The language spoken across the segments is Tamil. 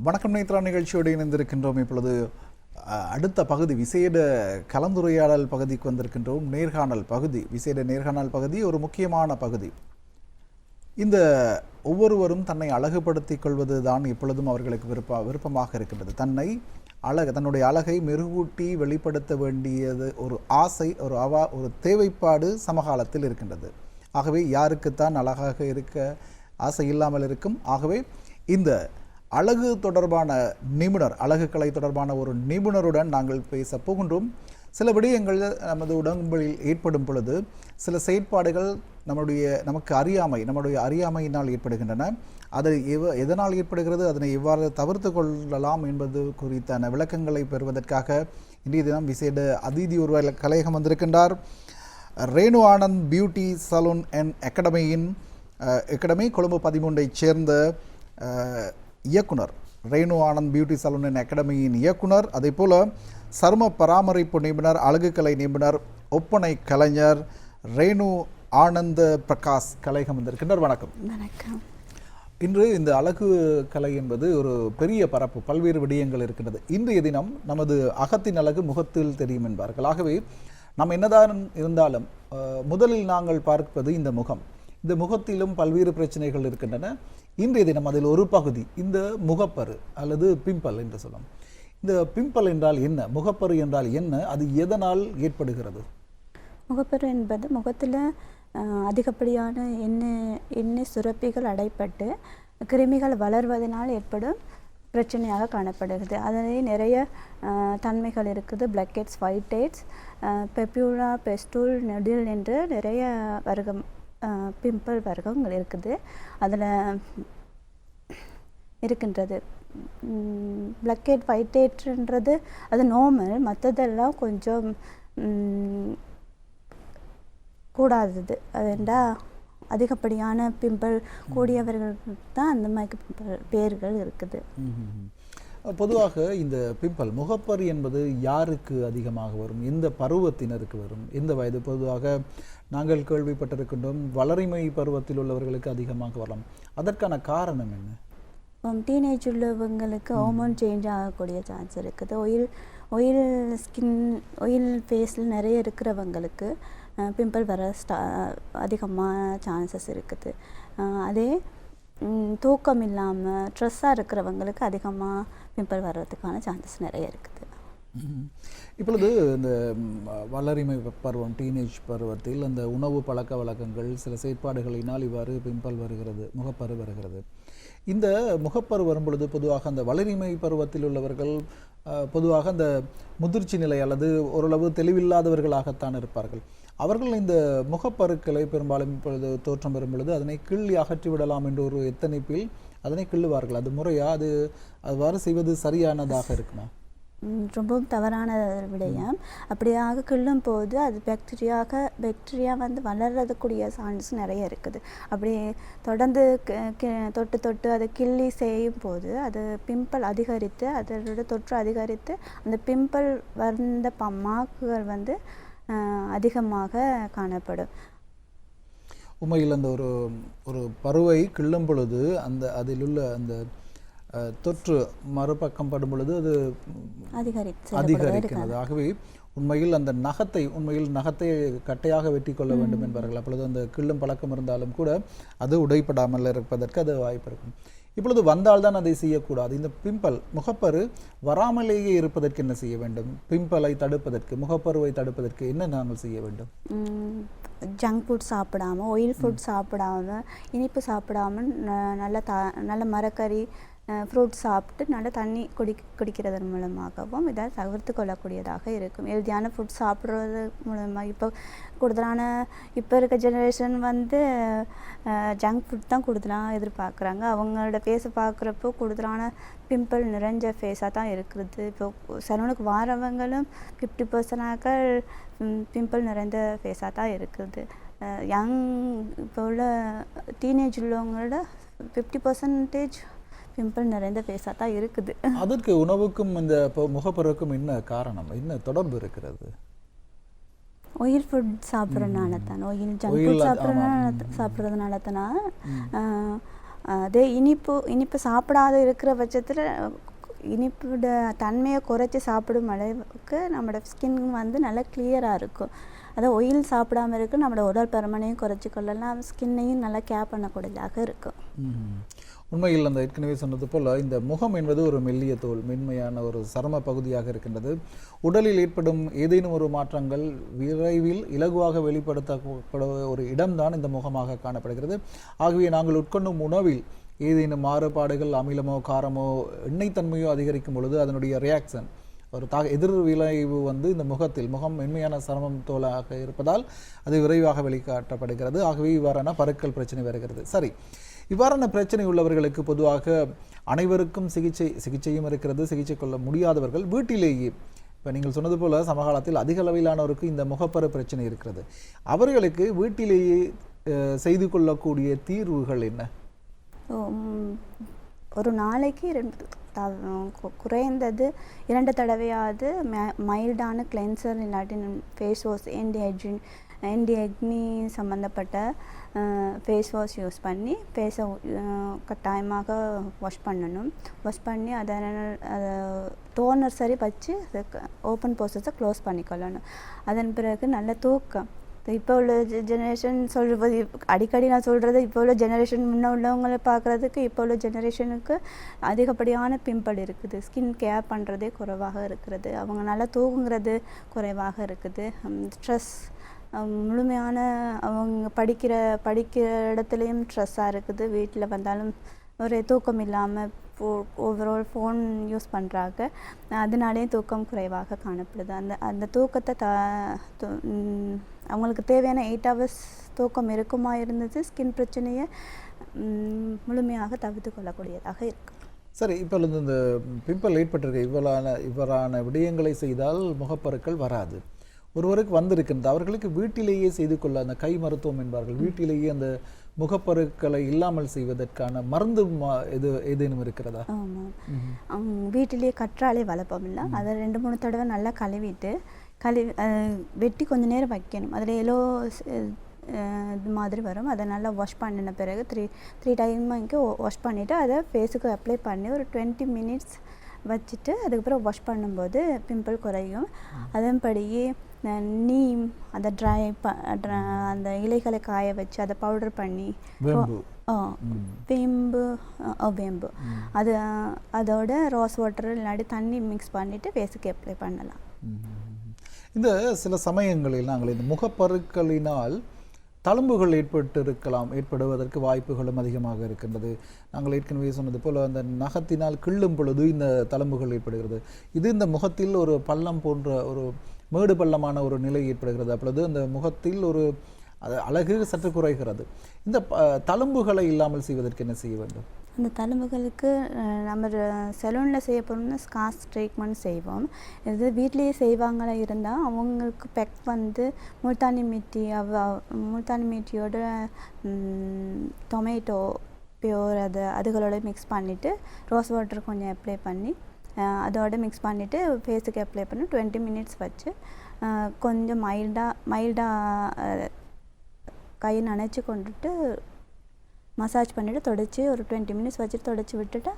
வணக்கம் நேத்ரா நிகழ்ச்சியோடு இணைந்திருக்கின்றோம். இப்பொழுது அடுத்த பகுதி விசேட கலந்துரையாடல் பகுதிக்கு வந்திருக்கின்றோம். நேர்காணல் பகுதி, விசேட நேர்காணல் பகுதி ஒரு முக்கியமான பகுதி. இந்த ஒவ்வொருவரும் தன்னை அழகுபடுத்திக் கொள்வது தான் இப்பொழுதும் அவர்களுக்கு விருப்பமாக இருக்கின்றது. தன்னுடைய அழகை மெருகூட்டி வெளிப்படுத்த வேண்டியது ஒரு ஆசை, ஒரு தேவைப்பாடு சமகாலத்தில் இருக்கின்றது. ஆகவே யாருக்குத்தான் அழகாக இருக்க ஆசை இல்லாமல் இருக்கும்? ஆகவே இந்த அழகு தொடர்பான நிபுணர், அழகு கலை தொடர்பான ஒரு நிபுணருடன் நாங்கள் பேச போகின்றோம். சில விடயங்கள் நமது உடம்பில் ஏற்படும் பொழுது சில செயற்பாடுகள் நம்முடைய அறியாமையினால் ஏற்படுகின்றன. அது எதனால் ஏற்படுகிறது, அதனை எவ்வாறு தவிர்த்து கொள்ளலாம் என்பது குறித்தான விளக்கங்களை பெறுவதற்காக இன்றைய தினம் விசேட அதிதி ஒருவர் கலையகம் வந்திருக்கின்றார். Renu Anand beauty salon and academy Colombo 13 சேர்ந்த இயக்குனர், Renu Anand beauty salon and அகாடமியின் இயக்குனர், அதே போல சரும பராமரிப்பு நிபுணர், அழகுக்கலை நிபுணர், ஒப்பனை கலைஞர் ரேணு ஆனந்த பிரகாஷ் கலையகம் வந்திருக்கின்றார். வணக்கம். வணக்கம். இன்று இந்த அழகு கலை என்பது ஒரு பெரிய பரப்பு, பல்வேறு விடயங்கள் இருக்கின்றது. இன்றைய தினம் நமது அகத்தின் அழகு முகத்தில் தெரியும் என்பார்கள். ஆகவே நாம் என்னதான் இருந்தாலும் முதலில் நாங்கள் பார்ப்பது இந்த முகம். இந்த முகத்திலும் பல்வேறு பிரச்சனைகள் இருக்கின்றன. இன்றைய தினம் அதில் ஒரு பகுதி இந்த முகப்பரு அல்லது பிம்பல் என்று சொல்லலாம். இந்த பிம்பல் என்றால் என்ன, முகப்பரு என்றால் என்ன, அது எதனால் ஏற்படுகிறது? முகப்பரு என்பது முகத்தில் அதிகப்படியான எண்ணெய் சுரப்பிகள் அடைப்பட்டு கிருமிகள் வளர்வதனால் ஏற்படும் பிரச்சனையாக காணப்படுகிறது. அதில் நிறைய தன்மைகள் இருக்குது. பிளாக் ஹெட்ஸ், ஒயிட் ஹெட்ஸ், பெப்யூலா, பெஸ்டூல், நெடில் என்று நிறைய வர்க்கம் பிம்பிள் வர்க்கங்கள் இருக்குது. அதில் இருக்கின்றது பிளாக் ஹெட், ஒயிட் ஹெட்ன்றது அது நார்மல், மற்றதெல்லாம் கொஞ்சம் கூடாதது. அதுண்டா அதிகப்படியான பிம்பிள் கூடியவர்களுக்கு தான் அந்த மாதிரி பிம்பிள் பேர்கள் இருக்குது. பொதுவாக இந்த பிம்பல், முகப்பரு என்பது யாருக்கு அதிகமாக வரும், எந்த பருவத்தினருக்கு வரும், எந்த வயது? பொதுவாக நாங்கள் கேள்விப்பட்டிருக்கின்றோம் வளரிமை பருவத்தில் உள்ளவர்களுக்கு அதிகமாக வரலாம். அதற்கான காரணம் என்ன? டீனேஜ் உள்ளவங்களுக்கு ஹார்மோன் சேஞ்ச் ஆகக்கூடிய சான்ஸ் இருக்குது. ஆயில் ஸ்கின், ஆயில் ஃபேஸில் நிறைய இருக்கிறவங்களுக்கு பிம்பிள் வர அதிகமான சான்சஸ் இருக்குது. அதே தூக்கம் இல்லாமல் ஸ்ட்ரெஸ்ஸாக இருக்கிறவங்களுக்கு அதிகமாக பிம்பிள் வர்றதுக்கான சான்சஸ் நிறைய இருக்குது. இப்பொழுது இந்த வளரிமை பருவம், டீனேஜ் பருவத்தில் அந்த உணவு பழக்க வழக்கங்கள், சில செயற்பாடுகளினால் இவ்வாறு பிம்பல் வருகிறது, முகப்பரு வருகிறது. இந்த முகப்பரு வரும் பொழுது பொதுவாக அந்த வளரிமை பருவத்தில் உள்ளவர்கள் பொதுவாக அந்த முதிர்ச்சி நிலை அல்லது ஓரளவு தெளிவில்லாதவர்களாகத்தான் இருப்பார்கள். அவர்கள் இந்த முகப்பருக்களை பெரும்பாலும் இப்பொழுது தோற்றம் பெறும் பொழுது அதனை கிள்ளி அகற்றிவிடலாம் என்ற ஒரு எத்தனைப்பில் அதனை கிள்ளுவார்கள். அது முறையா? அவ்வாறு செய்வது சரியானதாக இருக்குமா? ரொம்பவும் தவறான விடயம். அப்படியாக கிள்ளும் போது அது பாக்டீரியா வந்து வளர்றதுக்கூடிய சான்ஸ் நிறைய இருக்குது. அப்படி தொடர்ந்து தொட்டு அதை கிள்ளி செய்யும் போது அது பிம்பிள் அதிகரித்து, அதோட தொற்று அதிகரித்து அந்த பிம்பிள் வந்த மார்க்குகள் வந்து அதிகமாக காணப்படும். உண்மையில் அந்த ஒரு பருவை கிள்ளும் பொழுது அதில் உள்ள அந்த தொற்று மறுபக்கம் படும் பொழுது அது அதிகரிக்கிறது. ஆகவே உண்மையில் நகத்தை கட்டையாக வெட்டி கொள்ள வேண்டும் என்பார்கள். அப்பொழுது அந்த கிள்ளும் பழக்கம் இருந்தாலும் கூட அது உடைப்படாமல் இருப்பதற்கு அது வாய்ப்பு இருக்கும். இப்பொழுது வந்தால்தான் அதை செய்யக்கூடாது. இந்த பிம்பல், முகப்பரு வராமலேயே இருப்பதற்கு என்ன செய்ய வேண்டும்? பிம்பலை தடுப்பதற்கு, முகப்பருவை தடுப்பதற்கு என்ன நாங்கள் செய்ய வேண்டும்? ஜங்க் ஃபுட் சாப்பிடாமல், ஆயில் ஃபுட் சாப்பிடாமல், இனிப்பு சாப்பிடாமல், நல்ல மரக்கறி, ஃப்ரூட் சாப்பிட்டு நல்ல தண்ணி குடிக்கிறதன் மூலமாகவும் இதை தவிர்த்து கொள்ளக்கூடியதாக இருக்கும். ஹெல்தியான ஃபுட் சாப்பிட்றது மூலமாக இப்போ இருக்க ஜெனரேஷன் வந்து ஜங்க் ஃபுட் தான் கூடுதலாக எதிர்பார்க்குறாங்க. அவங்களோட ஃபேஸை பார்க்குறப்போ கூடுதலான பிம்பிள் நிறைஞ்ச ஃபேஸாக தான் இருக்குது. இப்போ சலூனுக்கு வாரவங்களும் 50% பிம்பிள் நிறைந்த ஃபேஸாக தான் இருக்குது. இப்போ உள்ள டீனேஜ் உள்ளவங்களோட 50% பிம்பிள் நிறைந்த ஃபேஸாக தான் இருக்குது. அதற்கு உணவுக்கும் இந்த முகப்பருவுக்கும் என்ன காரணம், என்ன தொடர்பு இருக்கிறது? ஆயில் ஃபுட் சாப்பிட்றதுனால தான், ஆயில் ஜங்க் ஃபுட் சாப்பிட்றதுனால தான் அதே இனிப்பு சாப்பிடாத இருக்கிற பட்சத்தில் இனிப்போட தன்மையை குறைச்சி சாப்பிடும் அளவுக்கு நம்மளோட ஸ்கின் வந்து நல்லா கிளியராக இருக்கும். அதை ஒயில் சாப்பிடாம இருக்கு நம்மளோட உடல் பருமனையும் குறைச்சி கொள்ளலாம், ஸ்கின்னையும் நல்லா கேர் பண்ணக்கூடியதாக இருக்கும். உண்மையில் அந்த ஏற்கனவே சொன்னது போல் இந்த முகம் என்பது ஒரு மெல்லிய தோல், மென்மையான ஒரு சரும பகுதியாக இருக்கின்றது. உடலில் ஏற்படும் ஏதேனும் ஒரு மாற்றங்கள் விரைவில் இலகுவாக வெளிப்படுத்தப்பட ஒரு இடம்தான் இந்த முகமாக காணப்படுகிறது. ஆகவே நாங்கள் உட்கொள்ளும் உணவில் ஏதேனும் மாறுபாடுகள், அமிலமோ காரமோ எண்ணெய்த்தன்மையோ அதிகரிக்கும் பொழுது அதனுடைய ரியாக்ஷன் ஒரு எதிர் விளைவு வந்து இந்த முகம் மென்மையான சருமம் தோலாக இருப்பதால் அது விரைவாக வெளிக்காட்டப்படுகிறது. ஆகவே இவ்வாறான பருக்கள் பிரச்சனை வருகிறது. சரி, இவ்வாறான பிரச்சனை உள்ளவர்களுக்கு பொதுவாக அனைவருக்கும் சிகிச்சையும் இருக்கிறது. சிகிச்சை கொள்ள முடியாதவர்கள் வீட்டிலேயே, இப்போ நீங்கள் சொன்னது போல சமகாலத்தில் அதிக அளவிலானவருக்கு இந்த முகப்பரு பிரச்சனை இருக்கிறது. அவர்களுக்கு வீட்டிலேயே செய்து கொள்ளக்கூடிய தீர்வுகள் என்ன? ஒரு நாளைக்கு குறைந்தது 2 தடவையாவது மைல்டான கிளென்சர் இல்லாட்டி ஃபேஸ் வாஷ், ஆன்டி அக்னி சம்மந்தப்பட்ட ஃபேஸ் வாஷ் யூஸ் பண்ணி ஃபேஸை கட்டாயமாக வாஷ் பண்ணணும். வாஷ் பண்ணி அதை டோனர் சரி வச்சு ஓப்பன் போர்ஸஸை க்ளோஸ் பண்ணிக்கொள்ளணும். அதன் பிறகு நல்ல தூக்கம். இப்போ உள்ள ஜெனரேஷன் சொல்வது அடிக்கடி நான் சொல்கிறது, இப்போ உள்ள ஜெனரேஷன் முன்ன உள்ளவங்களை பார்க்குறதுக்கு இப்போ உள்ள ஜெனரேஷனுக்கு அதிகப்படியான பிம்பிள் இருக்குது. ஸ்கின் கேர் பண்ணுறதே குறைவாக இருக்கிறது. அவங்க நல்லா தூங்குறது குறைவாக இருக்குது. ஸ்ட்ரெஸ் முழுமையான அவங்க படிக்கிற இடத்துலையும் ஸ்ட்ரெஸ்ஸாக இருக்குது. வீட்டில் வந்தாலும் ஒரு தூக்கம் இல்லாமல் ஓவரால் ஃபோன் யூஸ் பண்ணுறாங்க. அதனாலேயும் தூக்கம் குறைவாக காணப்படுது. அந்த தூக்கத்தை அவங்களுக்கு தேவையான 8 hours தூக்கம் இருக்குமா இருந்தது ஸ்கின் பிரச்சனையை முழுமையாக தவிர்த்து கொள்ளக்கூடியதாக இருக்கு. சரி, இப்போ இந்த பிம்பிள் ஏற்பட்டிருக்க இவ்வாறான விடயங்களை செய்தால் முகப்பருக்கள் வராது. ஒருவருக்கு வந்திருக்கின்ற அவர்களுக்கு வீட்டிலேயே செய்து கொள்ள அந்த கை மருத்துவம் என்பார்கள், வீட்டிலேயே அந்த முகப்பருக்களை இல்லாமல் செய்வதற்கான மருந்து ஏதேனும் இருக்கிறதா? ஆமாம், வீட்டிலேயே கற்றாழை வளர்ப்போம் இல்லை, அதை 2-3 தடவை நல்லா கழுவிட்டு வெட்டி கொஞ்சம் நேரம் வைக்கணும். அதில் இது மாதிரி வரும். அதை நல்லா வாஷ் பண்ணின பிறகு 3 டைமுக்கு வாஷ் பண்ணிவிட்டு அதை ஃபேஸுக்கு அப்ளை பண்ணி ஒரு 20 minutes வச்சுட்டு அதுக்கப்புறம் வாஷ் பண்ணும்போது பிம்பிள் குறையும். அதன்படியே நீம் அதை அந்த இலைகளை காய வச்சு அதை பவுடர் பண்ணி வேம்பு அதோட ரோஸ் வாட்டர் இல்லாட்டி தண்ணி மிக்ஸ் பண்ணிவிட்டு ஃபேஸுக்கு அப்ளை பண்ணலாம். இந்த சில சமயங்களில் நாங்கள் இந்த முகப்பருக்களினால் தழும்புகள் ஏற்படுவதற்கு வாய்ப்புகளும் அதிகமாக இருக்கின்றது. நாங்கள் ஏற்கனவே சொன்னது போல் அந்த நகத்தினால் கிள்ளும் பொழுது இந்த தழும்புகள் ஏற்படுகிறது. இது இந்த முகத்தில் ஒரு பள்ளம் போன்ற ஒரு மேடு பள்ளமான ஒரு நிலை ஏற்படுகிறது. அப்பொழுது அந்த முகத்தில் ஒரு அழகு சற்று குறைகிறது. இந்த தழும்புகளை இல்லாமல் செய்வதற்கு என்ன செய்ய வேண்டும்? அந்த தழும்புகளுக்கு நம்ம சலூனில் செய்ய போகிறோம்னா ஸ்கார்ச் ட்ரீட்மெண்ட் செய்வோம். இது வீட்லேயே செய்வாங்களா இருந்தால் அவங்களுக்கு பெக் வந்து முல்தானி மீட்டியோட டொமேட்டோ பியூர் அதுகளோட மிக்ஸ் பண்ணிவிட்டு ரோஸ் வாட்டர் கொஞ்சம் அப்ளை பண்ணி அதோட மிக்ஸ் பண்ணிவிட்டு ஃபேஸுக்கு அப்ளை பண்ணி 20 minutes வச்சு கொஞ்சம் மைல்டாக கையை நனைச்சி கொண்டுட்டு மசாஜ் பண்ணிவிட்டு தொடச்சி ஒரு 20 minutes வச்சுட்டு தொடச்சி விட்டுட்டு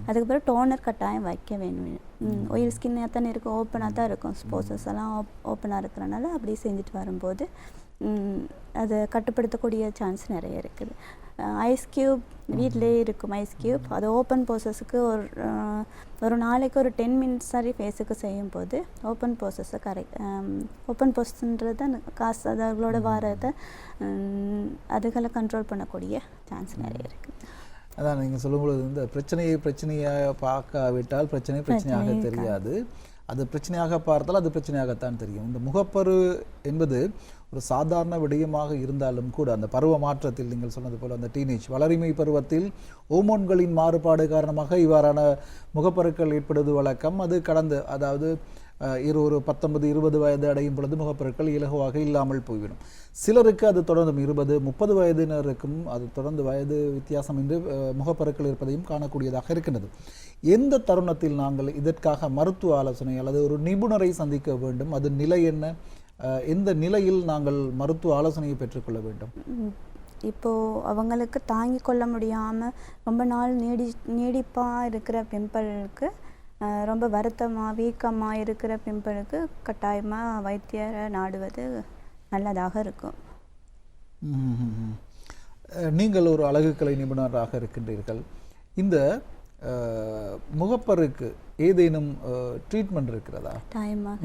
அதுக்கப்புறம் டோனர் கட்டாயம் வைக்க வேணும். ஆயில் ஸ்கின்னாக தானே இருக்கும், ஓப்பனாக தான் இருக்கும், ஸ்போர்ட்ஸஸ் எல்லாம் ஓப்பனாக இருக்கிறனால அப்படி செஞ்சுட்டு வரும்போது அதை கட்டுப்படுத்தக்கூடிய சான்ஸ் நிறைய இருக்குது. ஐஸ் க்யூப் வீட்டிலே இருக்கும், ஐஸ் க்யூப் அது ஓப்பன் போர்சஸுக்கு ஒரு நாளைக்கு ஒரு 10 minutes சரி ஃபேஸுக்கு செய்யும் போது ஓப்பன் போர்சஸை ஓப்பன் போர்ஸ்ன்றது காசு அதோட வாரத்தை அதுகளை கண்ட்ரோல் பண்ணக்கூடிய சான்ஸ் நிறைய இருக்குது. அதான் நீங்கள் சொல்லும்பொழுது இந்த பிரச்சனையாக பார்க்காவிட்டால் பிரச்சனையாக தெரியாது, அது பிரச்சனையாக பார்த்தால் அது பிரச்சனையாகத்தான் தெரியும். இந்த முகப்பரு என்பது ஒரு சாதாரண விடயமாக இருந்தாலும் கூட அந்த பருவ மாற்றத்தில் நீங்கள் சொன்னது போல் அந்த டீனேஜ் வளரிமை பருவத்தில் ஹோமோன்களின் மாறுபாடு காரணமாக இவ்வாறான முகப்பருக்கள் ஏற்படுவது வழக்கம். அது கடந்து அதாவது ஒரு 19-20 வயது அடையும் பொழுது முகப்பருக்கள் இலகுவாக இல்லாமல் போய்விடும். சிலருக்கு அது தொடர்ந்து 20-30 வயதினருக்கும் அது தொடர்ந்து வயது வித்தியாசம் என்று முகப்பருக்கள் இருப்பதையும் காணக்கூடியதாக இருக்கின்றது. எந்த தருணத்தில் நாங்கள் இதற்காக மருத்துவ ஆலோசனை அல்லது ஒரு நிபுணரை சந்திக்க வேண்டும்? அது நிலை என்ன? எந்த நிலையில் நாங்கள் மருத்துவ ஆலோசனையை பெற்றுக்கொள்ள வேண்டும்? இப்போது அவங்களுக்கு தாங்கி கொள்ள முடியாமல் ரொம்ப நாள் நீடிப்பாக இருக்கிற பிம்பிளுக்கு, ரொம்ப வருத்தமாக வீக்கமாக இருக்கிற பிம்பிளுக்கு கட்டாயமாக வைத்தியரை நாடுவது நல்லதாக இருக்கும். நீங்கள் ஒரு அழகுக்கலை நிபுணராக இருக்கின்றீர்கள். இந்த முகப்பருக்கு ஏதேனும் ட்ரீட்மெண்ட் இருக்கிறதா? டைமாக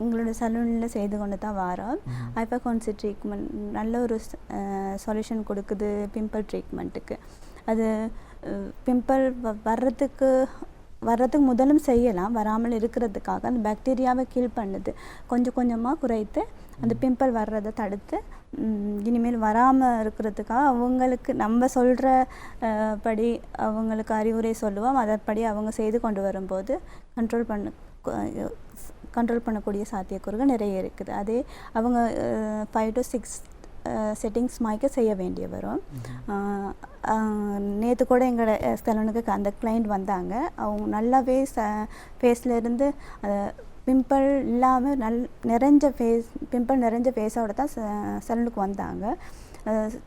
உங்களோட சலூனில் செய்து கொண்டு தான் வரோம். ஹைப்பர்கான்சி ட்ரீட்மெண்ட் நல்ல ஒரு சொல்யூஷன் கொடுக்குது பிம்பிள் ட்ரீட்மெண்ட்டுக்கு. அது பிம்பிள் வர்றதுக்கு முதலும் செய்யலாம், வராமல் இருக்கிறதுக்காக அந்த பாக்டீரியாவை கீல் பண்ணுது. கொஞ்சம் கொஞ்சமாக குறைத்து அந்த பிம்பிள் வர்றதை தடுத்து இனிமேல் வராமல் இருக்கிறதுக்காக அவங்களுக்கு நம்ம சொல்கிற படி அவங்களுக்கு அறிவுரை சொல்லுவோம். அதன்படி அவங்க செய்து கொண்டு வரும்போது கண்ட்ரோல் பண்ணக்கூடிய சாத்தியக்கூறுகள் நிறைய இருக்குது. அதே அவங்க 5 to 6 செட்டிங்ஸ் மாய்க்க செய்ய வேண்டிய வரும். நேற்று கூட எங்களோட சலூனுக்கு அந்த கிளைண்ட் வந்தாங்க. அவங்க நல்லாவே ஃபேஸ்லேருந்து பிம்பிள் இல்லாமல் பிம்பிள் நிறைஞ்ச ஃபேஸோட தான் சலூனுக்கு வந்தாங்க.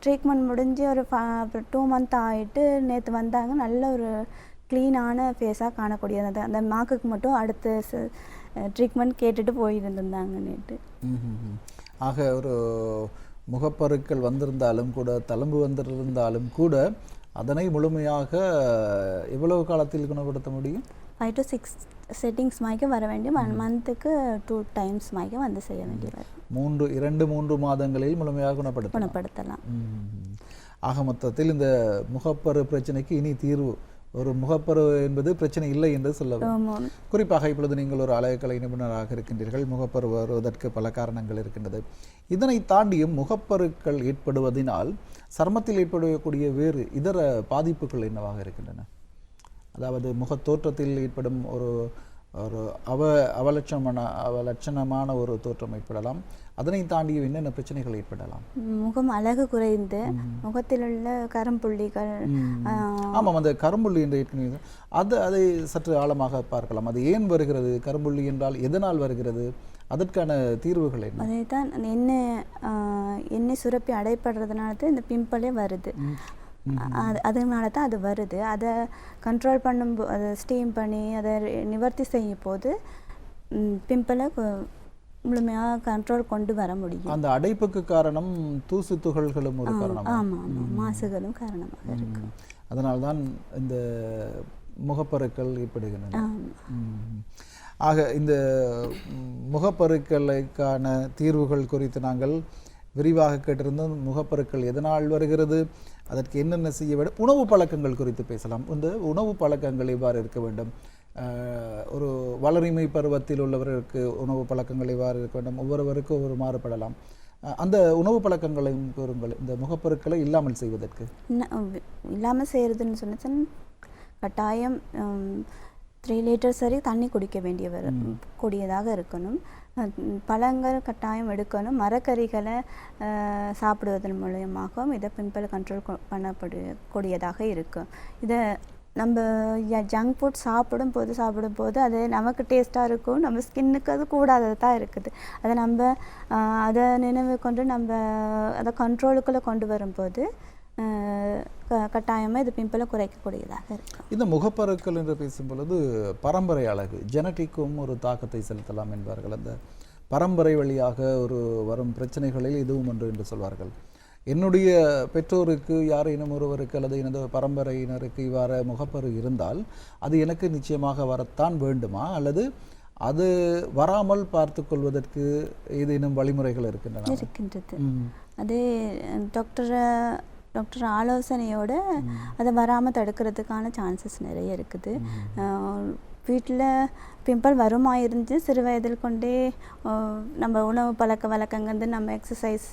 ட்ரீட்மெண்ட் முடிஞ்சு ஒரு 2 month ஆகிட்டு நேற்று வந்தாங்க. நல்ல ஒரு க்ளீனான ஃபேஸாக காணக்கூடியது. அந்த மார்க்குக்கு மட்டும் அடுத்த ட்ரீட்மெண்ட் கேட்டுட்டு போயிருந்தாங்க நேற்று. ஆக ஒரு முகப்பருக்கள் வந்திருந்தாலும் கூட, தழும்பு வந்திருந்தாலும் கூட அதனை முழுமையாக எவ்வளவு காலத்தில் குணப்படுத்த முடியும்? 5 to 6 செட்டிங்ஸ் மாய்க்க வர வேண்டிய 1 monthக்கு 2 times மாய்க்க வந்து செய்ய வேண்டியது. 2-3 மாதங்களில் முழுமையாக குணப்படுத்தலாம். ஆக மொத்தத்தில் இந்த முகப்பரு பிரச்சனைக்கு இனி தீர்வு, ஒரு முகப்பரு என்பது பிரச்சனை இல்லை என்று சொல்லலாம். குறிப்பாக இப்பொழுது நீங்கள் ஒரு அழகுக்கலை நிபுணராக இருக்கின்றீர்கள். முகப்பரு வருவதற்கு பல காரணங்கள் இருக்கின்றது. இதனை தாண்டியும் முகப்பருக்கள் ஏற்படுவதனால் சருமத்தில் ஏற்படக்கூடிய வேறு இதர பாதிப்புகள் என்னவாக இருக்கின்றன? அதாவது முகத்தோற்றத்தில் ஏற்படும் ஒரு அவலட்சணமான ஒரு தோற்றம் ஏற்படலாம். அதனை தாண்டி என்னென்ன பிரச்சனைகள் ஏற்படலாம்? முகம் அழகு குறைந்து முகத்தில் உள்ள கரும்புள்ளிகள். ஆமாம், அந்த கரும்புள்ளி என்று அதை சற்று ஆழமாக பார்க்கலாம். அது ஏன் வருகிறது? கரும்புள்ளி என்றால் எதனால் வருகிறது? அதற்கான தீர்வுகள் என்ன? அதே தான் எண்ணெய் சுரப்பி அடைப்படுறதுனால தான் இந்த பிம்பிளே வருது. அதனால தான் அது வருது. அதை கண்ட்ரோல் பண்ணும்போது, அதை ஸ்டீம் பண்ணி அதை நிவர்த்தி செய்யும் போது பிம்பிளை முழுமையாக கண்ட்ரோல் கொண்டு வர முடியும். அந்த அடைப்புக்கு காரணம் தூசு துகள்களும் ஒரு காரணம். ஆமாம், மாசுகளும் காரணமாக இருக்கு. அதனால்தான் இந்த முகப்பருக்கள் ஏற்படுகின்றன. ஆக இந்த முகப்பருக்களுக்கான தீர்வுகள் குறித்து நாங்கள் விரிவாக கேட்டிருந்தோம். முகப்பருக்கள் எதனால் வருகிறது, அதற்கு என்னென்ன செய்ய வேண்டும், உணவு பழக்கங்கள் குறித்து பேசலாம். இந்த உணவு பழக்கங்கள் எவ்வாறு இருக்க வேண்டும், ஒரு வளரிமை பருவத்தில் உள்ளவர்களுக்கு உணவு பழக்கங்கள் எவ்வாறு இருக்க வேண்டும், ஒவ்வொருவருக்கும் ஒவ்வொரு மாறுபடலாம். அந்த உணவு பழக்கங்களையும் கூறுங்கள், இந்த முகப்பருக்களை இல்லாமல் செய்வதற்கு. இல்லாமல் செய்கிறதுன்னு சொன்னால் கட்டாயம் 3 liters வரை தண்ணி குடிக்க கூடியதாக இருக்கணும். பழங்கள் கட்டாயம் எடுக்கணும். மரக்கறிகளை சாப்பிடுவதன் மூலமாகவும் இதை பிம்பிள் கண்ட்ரோல் பண்ணக்கூடியதாக இருக்கும். இதை நம்ம ஜங்க் ஃபுட் சாப்பிடும் போது அது நமக்கு டேஸ்ட்டாக இருக்கும், நம்ம ஸ்கின்னுக்கு அது கூடாததாக இருக்குது. அதை நம்ம அதை நினைவு கொண்டு நம்ம அதை கண்ட்ரோலுக்குள்ளே கொண்டு வரும்போது கட்டாயமாக இது பிம்பிளை குறைக்கக்கூடியதாக இருக்கும். இந்த முகப்பருக்கள் என்று பேசும்பொழுது பரம்பரை அழகு, ஜெனட்டிக்கும் ஒரு தாக்கத்தை செலுத்தலாம் என்பார்கள். அந்த பரம்பரை வழியாக ஒரு வரும் பிரச்சனைகளில் இதுவும் ஒன்று என்று சொல்வார்கள். என்னுடைய பெற்றோருக்கு யாரேனும் ஒருவருக்கு அல்லது எனது பரம்பரையினருக்கு இவ்வாறு முகப்பரு இருந்தால் அது எனக்கு நிச்சயமாக வரத்தான் வேண்டுமா, அல்லது அது வராமல் பார்த்து கொள்வதற்கு ஏதேனும் வழிமுறைகள் இருக்கின்றது? அதே டாக்டர் ஆலோசனையோடு அதை வராமல் தடுக்கிறதுக்கான சான்சஸ் நிறைய இருக்குது. வீட்டில் பிம்பிள் வருமா இருந்து சிறு வயதில் கொண்டே நம்ம உணவு பழக்க வழக்கங்கள், நம்ம எக்ஸசைஸ்,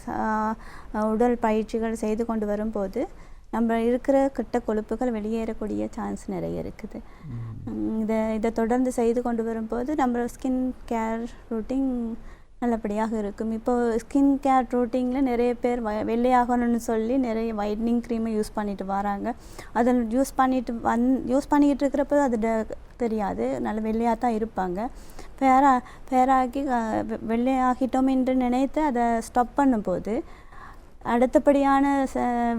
உடல் பயிற்சிகள் செய்து கொண்டு வரும்போது நம்ம இருக்கிற கெட்ட கொழுப்புகள் வெளியேறக்கூடிய சான்ஸ் நிறைய இருக்குது. இதை தொடர்ந்து செய்து கொண்டு வரும்போது நம்ம ஸ்கின் கேர் ரூட்டீன் நல்லபடியாக இருக்கும். இப்போது ஸ்கின் கேர் ரூட்டீனில் நிறைய பேர் வெள்ளையாகணும்னு சொல்லி நிறைய ஒயிட்னிங் க்ரீமை யூஸ் பண்ணிட்டு வராங்க. அதை யூஸ் பண்ணிக்கிட்டு இருக்கிறப்ப அது தெரியாது, நல்ல வெள்ளையாக தான் இருப்பாங்க. வெள்ளையாகிட்டோம் என்று நினைத்து அதை ஸ்டாப் பண்ணும்போது அடுத்தபடியான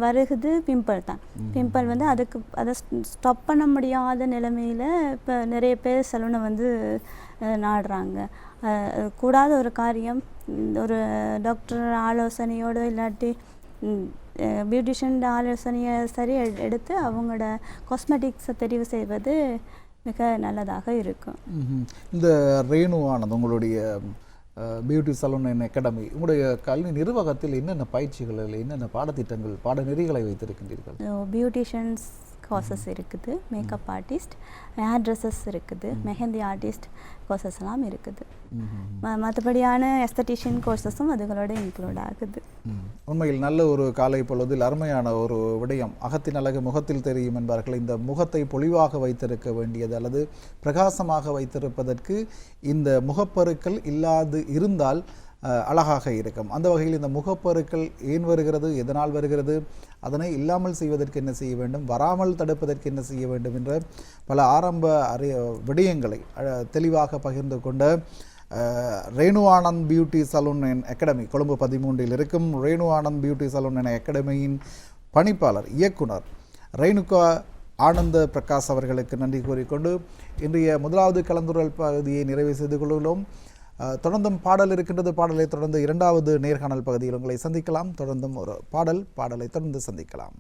வருகுது பிம்பிள் தான். பிம்பிள் வந்து அதை ஸ்டாப் பண்ண முடியாத நிலைமையில் இப்போ நிறைய பேர் சலூனை வந்து நாடுறாங்க. கூடாத ஒரு காரியம். ஒரு டாக்டர் ஆலோசனையோடு இல்லாட்டி பியூட்டிஷியன் ஆலோசனையை சரி எடுத்து அவங்களோட காஸ்மெட்டிக்ஸை தெரிவு செய்வது மிக நல்லதாக இருக்கும். இந்த ரேணுவானது உங்களுடைய பியூட்டி சலூன் அண்ட் அகாடமி, உங்களுடைய கல்வி நிர்வாகத்தில் என்னென்ன பயிற்சிகள், என்னென்ன பாடத்திட்டங்கள், பாடநெறிகளை வைத்திருக்கின்றீர்கள்? பியூட்டிஷியன்ஸ் கோர்சஸ் இருக்குது, மேக்கப் ஆர்டிஸ்ட், ஹேர் ட்ரெஸ்ஸஸ் இருக்குது, மெஹந்தி ஆர்டிஸ்ட் கோர்சஸ்லாம் இருக்குது. மற்றபடியான எஸ்தட்டிஷியன் கோர்சஸும் அதுகளோட இன்க்ளூட் ஆகுது. உண்மையில் நல்ல ஒரு காலை பொழுதில் அருமையான ஒரு விடயம். அகத்தின் அழகு முகத்தில் தெரியும் என்பார்கள். இந்த முகத்தை பொலிவாக வைத்திருக்க வேண்டியது அல்லது பிரகாசமாக வைத்திருப்பதற்கு இந்த முகப்பருக்கள் இல்லாது இருந்தால் அழகாக இருக்கும். அந்த வகையில் இந்த முகப்பருக்கள் ஏன் வருகிறது, எதனால் வருகிறது, அதனை இல்லாமல் செய்வதற்கு என்ன செய்ய வேண்டும், வராமல் தடுப்பதற்கு என்ன செய்ய வேண்டும் என்ற பல ஆரம்ப விடயங்களை தெளிவாக பகிர்ந்து கொண்ட Renu Anand beauty salon and academy, Colombo 13 இருக்கும் Renu Anand beauty salon and அகாடமியின் பணிப்பாளர் இயக்குனர் ரேணுகா ஆனந்த பிரகாஷ் அவர்களுக்கு நன்றி கூறிக்கொண்டு இன்றைய முதலாவது கலந்துரையாடல் பகுதியை நிறைவு செய்து கொள்கிறோம். தொடர்ந்தும் பாடல் இருக்கின்றது. பாடலை தொடர்ந்து இரண்டாவது நேர்காணல் பகுதியில் உங்களை சந்திக்கலாம். தொடர்ந்தும் ஒரு பாடலை தொடர்ந்து சந்திக்கலாம்.